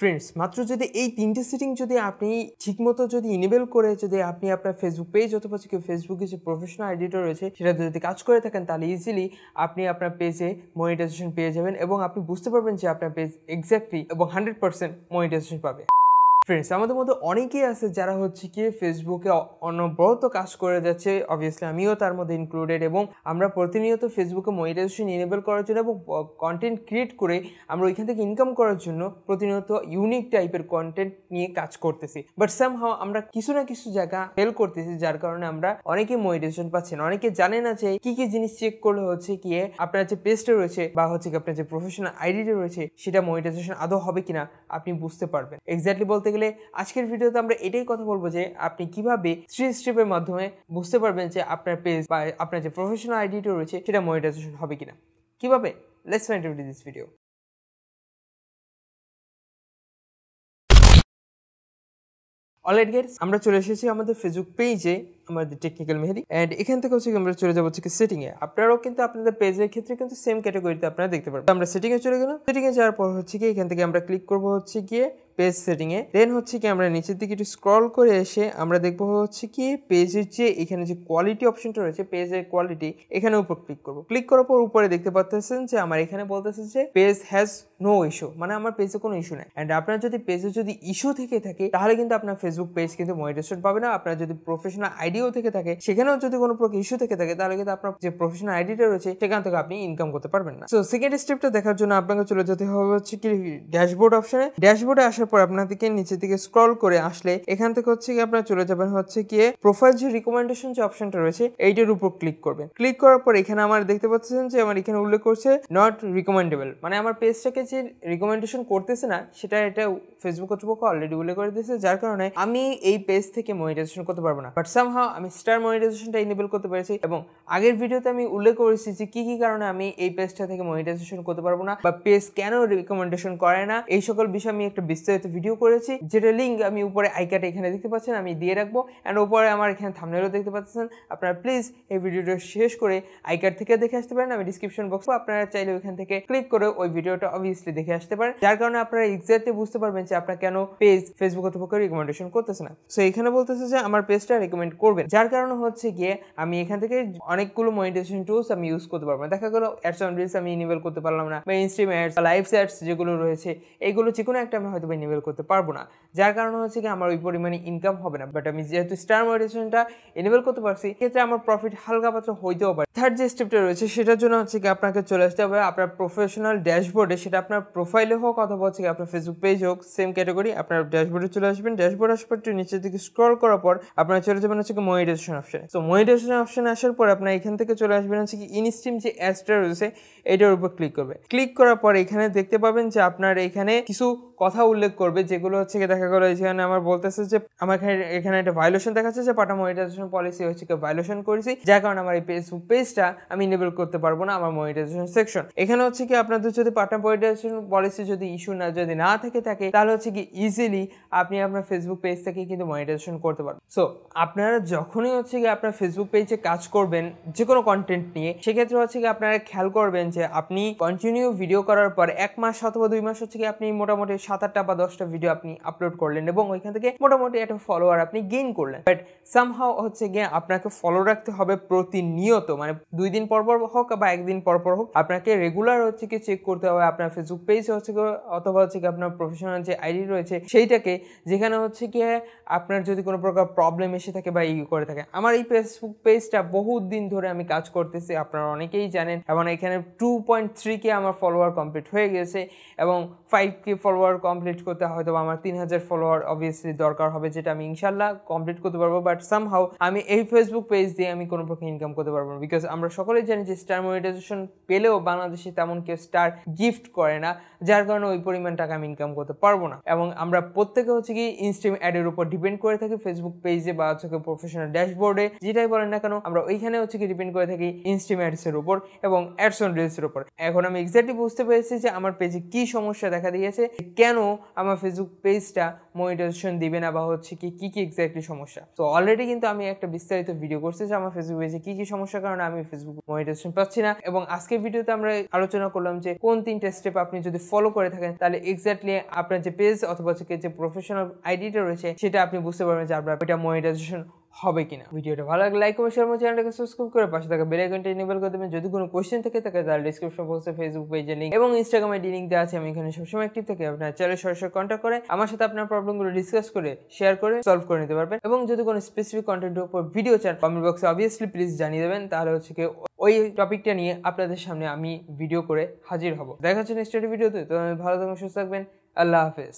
Friends, মাত্র যদি এই 3টে সেটিং যদি আপনি ঠিকমতো যদি ইনেবল করে যদি আপনি আপনার ফেসবুক পেজ অথবা ফেসবুকে যে প্রফেশনাল এডিটর রয়েছে সেটা যদি কাজ করে থাকেন, তাহলে ইজিলি আপনি আপনার পেজে মনিটাইজেশন পেয়ে যাবেন এবং আপনি বুঝতে পারবেন যে আপনার পেজ এক্স্যাক্টলি এবং 100% মনিটাইজেশন পাবে। ফ্রেন্ডস, আমাদের মধ্যে অনেকেই আছে যারা ফেসবুকে অনবরত কাজ করে যাচ্ছে, অবভিয়াসলি আমিও তার মধ্যে ইনক্লুডেড, এবং আমরা প্রতিনিয়ত ফেসবুকে মনিটাইজেশন ইনেবল করার জন্য এবং কন্টেন্ট ক্রিয়েট করে আমরা ওইখান থেকে ইনকাম করার জন্য প্রতিনিয়ত ইউনিক টাইপের কন্টেন্ট নিয়ে কাজ করতেছি। বাট সামহাও আমরা কিছু না কিছু জায়গা ফেল করতেছি, যার কারণে আমরা অনেকে মনিটাইজেশন পাচ্ছি না। অনেকে জানে না যে কি কি জিনিস চেক করলে আপনার যে পেজটা রয়েছে বা আপনার যে প্রফেশনাল আইডিটা রয়েছে সেটা মনিটাইজেশন আদৌ হবে কিনা আপনি বুঝতে পারবেন। এক্স্যাক্টলি বলতে গেলে আজকের ভিডিওতে আমরা এটাই কথা বলবো যে আপনি কিভাবে 3 স্টেপের মাধ্যমে বুঝতে পারবেন যে আপনার পেজ বা আপনার যে প্রফেশনাল আইডিটা রয়েছে সেটা মনিটাইজেশন হবে কিনা। কিভাবে? Let's find out in this video. Alright guys, আমরা চলে এসেছি আমাদের ফেসবুক পেজে, আমাদের টেকনিক্যাল মেহেদি, এন্ড এখান থেকে আমরা চলে যাবো সেটিং এ। আপনারাও কিন্তু আপনাদের পেজের ক্ষেত্রে কিন্তু সেম ক্যাটাগরিতে আপনারা দেখতে পারবেন। আমরা সেটিং এ চলে গেলাম। সেটিং এ যাওয়ার পর এখান থেকে আমরা ক্লিক করবো পেজ সেটিং এ। দেন আমরা নিচের দিকে একটু স্ক্রল করে এসে আমরা দেখবো পেজের যে এখানে যে কোয়ালিটি অপশনটা রয়েছে, পেজের কোয়ালিটি, এখানে উপর ক্লিক করবো। ক্লিক করার পর উপরে দেখতে পাচ্ছেন যে আমার এখানে বলতেছে যে পেজ হ্যাজ নো ইস্যু, মানে আমার পেজে কোনো ইস্যু নাই। এন্ড আপনার যদি পেজে যদি ইস্যু থেকে থাকে তাহলে কিন্তু আপনার ফেসবুক পেজ কিন্তু মনিটাইজেশন পাবে না। আপনার যদি প্রফেশনাল আইডিও থেকে থাকে, সেখানেও যদি কোনো প্রকার ইস্যু থেকে থাকে, তাহলে কিন্তু আপনার যে প্রফেশনাল আইডিটা রয়েছে সেখান থেকে আপনি ইনকাম করতে পারবেন না। সো সেকেন্ড স্টেপটা দেখার জন্য আপনাকে চলে যেতে হবে ড্যাশবোর্ড অপশনে। ড্যাশবোর্ডে আসার পর আপনাদেরকে নিচের দিকে স্ক্রল করে আসলে এখান থেকে আপনারা চলে যাবেন প্রোফাইল যে রিকমেন্ডেশন যে অপশনটা রয়েছে এইটার উপর ক্লিক করবেন। ক্লিক করার পর এখানে আমার দেখতে পাচ্ছেন যে আমার এখানে উল্লেখ করছে নট রিকমেন্ডেবল, মানে আমার পেজটাকে যে রিকমেন্ডেশন করতেছে না সেটা এটা ফেসবুক কর্তৃপক্ষ অলরেডি উল্লেখ করে দিয়েছে, যার কারণে আমি এই পেজ থেকে মনিটাইজেশন করতে পারবো না। বাট সামহাও আমি স্টার মনিটাইজেশনটা ইনেবল করতে পেরেছি, এবং আগের ভিডিওতে আমি উল্লেখ করেছি যে কি কি কারণে আমি এই পেজটা থেকে মনিটাইজেশন করতে পারবো না বা পেজ কেন রিকমেন্ডেশন করে না, এই সকল বিষয়ে আমি একটা বিস্তারিত ভিডিও করেছি, যেটা লিঙ্ক আমি উপরে আইকার্ডে এখানে দেখতে পাচ্ছেন, আমি দিয়ে রাখবো। এন্ড উপরে আমার এখানে থাম্বনেলও দেখতে পাচ্ছেন। আপনারা প্লিজ এই ভিডিওটা শেষ করে আইকার্ড থেকে দেখে আসতে পারেন। আমি ডিসক্রিপশন বক্সে আপনারা চাইলে ওইখান থেকে ক্লিক করে ওই ভিডিওটা অবভিয়াসলি দেখে আসতে পারেন, যার কারণে আপনারা এক্স্যাক্টলি বুঝতে পারবেন যে আপনারা কেন পেজ ফেসবুক কর্তৃপক্ষ রিকমেন্ডেশন করতেছে না। সো এখানে বলতেছে যে আমার পেজটা রিকমেন্ড করবেন, যার কারণে আমি এখান থেকে অনেকগুলো মনিটাইজেশন টুলস আমি ইউজ করতে পারবো। দেখা গেল অ্যাডস অন রিলস আমি ইনেবল করতে পারলাম না, বা ইনস্ট্রিম অ্যাডস, লাইভ অ্যাডস যেগুলো রয়েছে এইগুলো যে কোনো একটা আমি হয়তো ইনেবল করতে পারবো না, যার কারণে আমার ওই পরিমাণে ইনকাম হবে না। বাট আমি যেহেতু স্টার মনিটাইজেশনটা ইনেবল করতে পারছি, ক্ষেত্রে আমার প্রফিট হালকা পাতলা হইতেও পারে। থার্ড যে স্টেপটা রয়েছে সেটার জন্য আপনাকে চলে আসতে হবে আপনার প্রফেশনাল ড্যাশবোর্ডে, সেটা আপনার প্রোফাইলে হোক অথবা আপনার ফেসবুক পেজ হোক, সেম ক্যাটাগরি। আপনার ড্যাশবোর্ডে চলে আসবেন। ড্যাশবোর্ড আসার পর নিচের দিকে স্ক্রল করার পর আপনারা চলে যাবেন মনিটাইজেশন অপশনে। সো মনিটাইজেশন অপশনে আসার পর আপনার এখান থেকে চলে আসবেন ইনস্ট্রিম যে অ্যাডসটা রয়েছে এটার উপর ক্লিক করবে। ক্লিক করার পর এখানে দেখতে পাবেন যে আপনার এখানে কিছু কথা উল্লেখ করবে, যেগুলো দেখা গেল এখানে আমার বলতেছে যে আমার এখানে একটা ভায়োলেশন দেখাচ্ছে যে পাটা মনিটাইজেশন পলিসি ভায়োলেশন করেছি, যার কারণে আমার এই ফেসবুক পেজটা আমি ইনেবল করতে পারবো না আমার মনিটাইজেশন সেকশন। এখানে আপনাদের যদি পাটা মনিটাইজেশন পলিসি যদি ইস্যু যদি না থেকে থাকে, তাহলে ইজিলি আপনি আপনার ফেসবুক পেজ থেকে কিন্তু মনিটাইজেশন করতে পারবেন। সো আপনারা যখনই আপনার ফেসবুক পেজে কাজ করবেন যে কোনো কন্টেন্ট নিয়ে, সেক্ষেত্রে আপনারা খেয়াল করবেন যে আপনি কন্টিনিউ ভিডিও করার পর 1 মাস অথবা 2 মাস আপনি মোটামুটি 7-8টা বা 10টা ভিডিও আপনি আপলোড করলেন এবং ওইখান থেকে মোটামুটি একটা ফলোয়ার আপনি গেইন করলেন। বাট সামহাও আপনাকে ফলো রাখতে হবে প্রতিনিয়ত, মানে 2 দিন পর পর হোক বা 1 দিন পর পর হোক, আপনাকে রেগুলার চেক করতে হবে আপনার ফেসবুক পেজ অথবা আপনার প্রফেশনাল যে আইডি রয়েছে সেইটাকে, যেখানে আপনার যদি কোনো প্রকার প্রবলেম এসে থাকে বা করে থাকে। আমার এই ফেসবুক পেজটা বহুত দিন ধরে আমি কাজ করতেছি, আপনারা অনেকেই জানেন, এবং এখানে 2.3K আমার ফলোয়ার কমপ্লিট হয়ে গেছে, এবং 5K ফলোয়ার কমপ্লিট করতে হয়তো আমার 3000 ফলোয়ার অবভিয়াসলি দরকার হবে, যেটা আমি ইনশাল্লাহ কমপ্লিট করতে পারবো। বাট সামহাও আমি এই ফেসবুক পেজ দিয়ে আমি কোনো প্রকার ইনকাম করতে পারবো না, বিকজ আমরা সকলেই জানি যে স্টার মনিটাইজেশন পেলেও বাংলাদেশে তেমন কেউ স্টার গিফট করে না, যার কারণে ওই পরিমাণ টাকা আমি ইনকাম করতে পারবো না। এবং আমরা প্রত্যেকে ইনস্ট্রিম অ্যাডের উপর ডিপেন্ড করে থাকি ফেসবুক পেজে বা প্রফেশনাল ড্যাশবোর্ডে, যেটাই বলেন না কেন, আমরা ওইখানে ডিপেন্ড করে থাকি ইনস্ট্রিম অ্যাডস এর উপর এবং অ্যাডস অন রিলস এর উপর। এখন আমি এক্স্যাক্টলি বুঝতে পেরেছি যে আমার পেজে কি সমস্যা দেখা দিয়েছে, কেন আমার ফেসবুক পেজটা মনিটাইজেশন দিবে না বা হচ্ছে কি কি এক্স্যাক্টলি সমস্যা। তো অলরেডি কিন্তু আমি একটা বিস্তারিত ভিডিও করছি যে আমার ফেসবুক পেজে কি সমস্যার কারণে আমি ফেসবুক মনিটাইজেশন পাচ্ছি না, এবং আজকের ভিডিওতে আমরা আলোচনা করলাম যে কোন 3টা স্টেপ আপনি যদি ফলো করে থাকেন তাহলে এক্স্যাক্টলি আপনার যে পেজ অথবা যে প্রফেশনাল আইডিটা রয়েছে সেটা আপনি বুঝতে পারবেন যে আপনার এটা মনিটাইজেশন হবে কিনা। ভিডিওটা ভালো লাগলে লাইক এবং শেয়ার, আমার চ্যানেলটাকে সাবস্ক্রাইব করে পাশে থাকা বেল আইকনটা এনেবল করে দেবেন। যদি কোনো কোশ্চেন থেকে থাকে তাহলে ডেসক্রিপশন বক্সে ফেসবুক পেজের লিংক এবং ইনস্টাগ্রাম আইডি লিংক দেওয়া আছে। আমি এখানে সবসময় অ্যাক্টিভ থাকি। আপনার চ্যানেলে সরাসরি কন্ট্যাক্ট করে আমার সাথে আপনার প্রবলেমগুলো ডিসকাস করে শেয়ার করে সলভ করে নিতে পারবেন। এবং যদি কোনো স্পেসিফিক কন্টেন্টের উপর ভিডিও চান কমেন্ট বক্সে অবভিয়াসলি প্লিজ জানিয়ে দেবেন, তাহলে হচ্ছে কি ওই টপিকটা নিয়ে আপনাদের সামনে আমি ভিডিও করে হাজির হব। দেখা হচ্ছে নেক্সট ভিডিওতে। তো ভালো থাকবেন, সুস্থ থাকবেন। আল্লাহ হাফেজ।